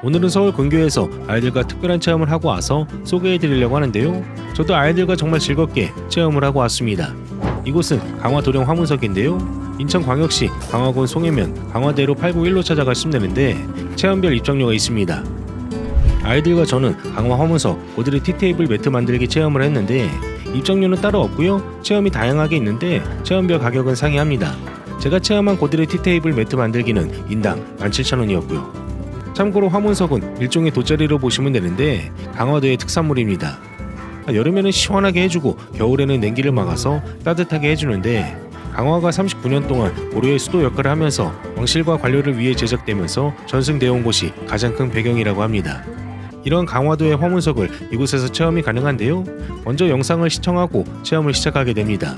오늘은 서울 근교에서 아이들과 특별한 체험을 하고 와서 소개해드리려고 하는데요. 저도 아이들과 정말 즐겁게 체험을 하고 왔습니다. 이곳은 강화 도령 화문석인데요. 인천광역시 강화군 송해면 강화대로 891로 찾아가시면 되는데 체험별 입장료가 있습니다. 아이들과 저는 강화 화문석 고드레 티테이블 매트 만들기 체험을 했는데 입장료는 따로 없고요. 체험이 다양하게 있는데 체험별 가격은 상이합니다. 제가 체험한 고드레 티테이블 매트 만들기는 인당 17,000원이었고요. 참고로 화문석은 일종의 돗자리로 보시면 되는데 강화도의 특산물입니다. 여름에는 시원하게 해주고 겨울에는 냉기를 막아서 따뜻하게 해주는데 강화가 39년 동안 고려의 수도 역할을 하면서 왕실과 관료를 위해 제작되면서 전승되어 온 곳이 가장 큰 배경이라고 합니다. 이런 강화도의 화문석을 이곳에서 체험이 가능한데요. 먼저 영상을 시청하고 체험을 시작하게 됩니다.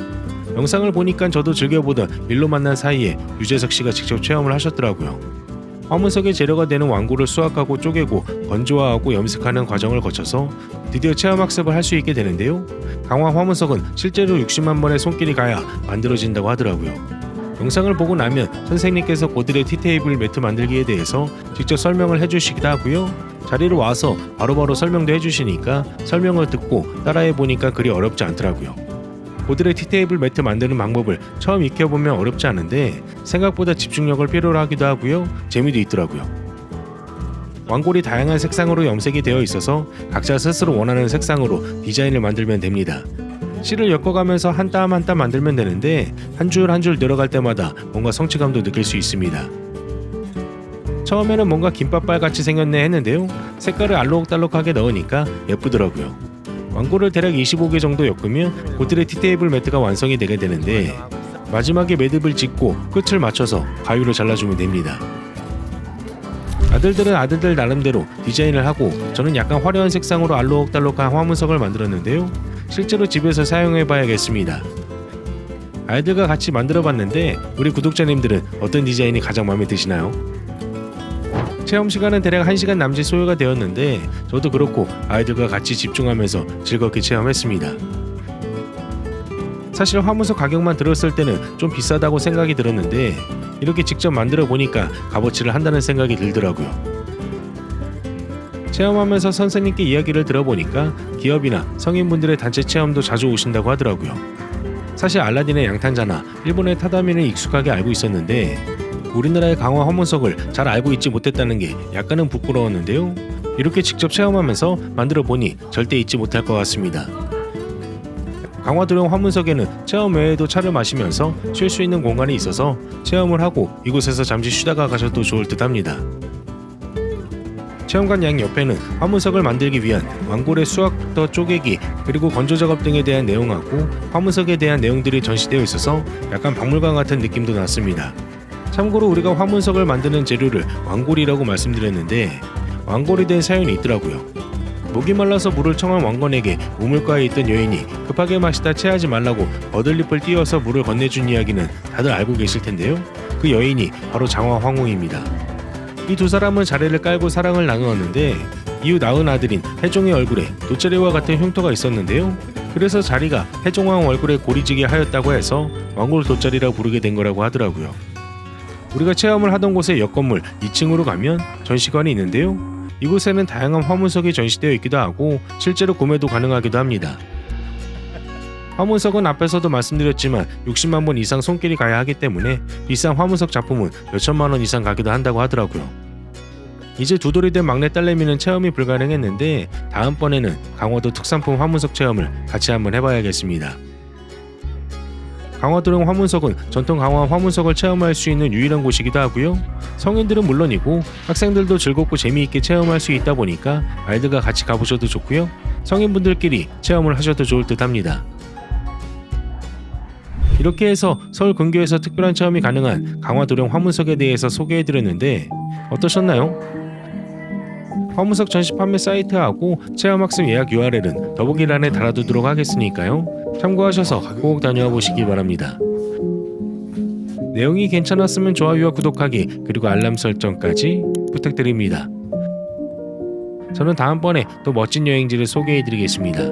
영상을 보니까 저도 즐겨보던 일로 만난 사이에 유재석 씨가 직접 체험을 하셨더라고요. 화문석의 재료가 되는 완구를 수확하고 쪼개고 건조화하고 염색하는 과정을 거쳐서 드디어 체험학습을 할 수 있게 되는데요. 강화 화문석은 실제로 60만 번의 손길이 가야 만들어진다고 하더라고요. 영상을 보고 나면 선생님께서 고드레 티테이블 매트 만들기에 대해서 직접 설명을 해주시기도 하고요. 자리로 와서 바로바로 설명도 해주시니까 설명을 듣고 따라해보니까 그리 어렵지 않더라고요. 고드레 티테이블 매트 만드는 방법을 처음 익혀보면 어렵지 않은데 생각보다 집중력을 필요로 하기도 하고요. 재미도 있더라고요. 완골이 다양한 색상으로 염색이 되어 있어서 각자 스스로 원하는 색상으로 디자인을 만들면 됩니다. 실을 엮어가면서 한 땀 한 땀 만들면 되는데 한 줄 한 줄 늘어갈 때마다 뭔가 성취감도 느낄 수 있습니다. 처음에는 뭔가 김밥발 같이 생겼네 했는데요. 색깔을 알록달록하게 넣으니까 예쁘더라고요. 완골을 대략 25개 정도 엮으면 고드레 티테이블 매트가 완성이 되게 되는데 마지막에 매듭을 짓고 끝을 맞춰서 가위로 잘라주면 됩니다. 아들들은 아들들 나름대로 디자인을 하고 저는 약간 화려한 색상으로 알록달록한 화문석을 만들었는데요. 실제로 집에서 사용해봐야겠습니다. 아이들과 같이 만들어봤는데 우리 구독자님들은 어떤 디자인이 가장 마음에 드시나요? 체험 시간은 대략 1시간 남짓 소요가 되었는데 저도 그렇고 아이들과 같이 집중하면서 즐겁게 체험했습니다. 사실 화문석 가격만 들었을 때는 좀 비싸다고 생각이 들었는데 이렇게 직접 만들어 보니까 값어치를 한다는 생각이 들더라고요. 체험하면서 선생님께 이야기를 들어보니까 기업이나 성인분들의 단체 체험도 자주 오신다고 하더라고요. 사실 알라딘의 양탄자나 일본의 타다미는 익숙하게 알고 있었는데 우리나라의 강화 화문석을 잘 알고 있지 못했다는 게 약간은 부끄러웠는데요. 이렇게 직접 체험하면서 만들어 보니 절대 잊지 못할 것 같습니다. 강화도령 화문석에는 체험 외에도 차를 마시면서 쉴 수 있는 공간이 있어서 체험을 하고 이곳에서 잠시 쉬다가 가셔도 좋을 듯 합니다. 체험관 양 옆에는 화문석을 만들기 위한 완골의 수확부터 쪼개기 그리고 건조 작업 등에 대한 내용하고 화문석에 대한 내용들이 전시되어 있어서 약간 박물관 같은 느낌도 났습니다. 참고로 우리가 화문석을 만드는 재료를 완골이라고 말씀드렸는데 완골이 된 사연이 있더라고요. 목이 말라서 물을 청한 왕건에게 우물가에 있던 여인이 급하게 마시다 체하지 말라고 버들잎을 띄워서 물을 건네준 이야기는 다들 알고 계실 텐데요. 그 여인이 바로 장화 황후입니다. 이 두 사람은 자리를 깔고 사랑을 나누었는데 이후 낳은 아들인 해종의 얼굴에 돗자리와 같은 흉터가 있었는데요. 그래서 자리가 해종왕 얼굴에 고리지게 하였다고 해서 왕골 돗자리라 부르게 된 거라고 하더라고요. 우리가 체험을 하던 곳의 옆 건물 2층으로 가면 전시관이 있는데요. 이곳에는 다양한 화문석이 전시되어 있기도 하고 실제로 구매도 가능하기도 합니다. 화문석은 앞에서도 말씀드렸지만 60만 번 이상 손길이 가야 하기 때문에 비싼 화문석 작품은 몇천만 원 이상 가기도 한다고 하더라고요. 이제 두 돌이 된 막내 딸내미는 체험이 불가능했는데 다음번에는 강화도 특산품 화문석 체험을 같이 한번 해봐야겠습니다. 강화도령 화문석은 전통 강화 화문석을 체험할 수 있는 유일한 곳이기도 하고요. 성인들은 물론이고 학생들도 즐겁고 재미있게 체험할 수 있다 보니까 아이들과 같이 가보셔도 좋고요. 성인분들끼리 체험을 하셔도 좋을 듯 합니다. 이렇게 해서 서울 근교에서 특별한 체험이 가능한 강화도령 화문석에 대해서 소개해드렸는데 어떠셨나요? 화문석 전시 판매 사이트하고 체험학습 예약 URL은 더보기란에 달아두도록 하겠으니까요. 참고하셔서 꼭 다녀와 보시기 바랍니다. 내용이 괜찮았으면 좋아요와 구독하기 그리고 알람 설정까지 부탁드립니다. 저는 다음번에 또 멋진 여행지를 소개해드리겠습니다.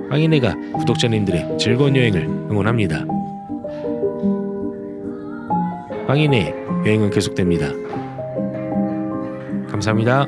황인애가 구독자님들의 즐거운 여행을 응원합니다. 황인애의 여행은 계속됩니다. 감사합니다.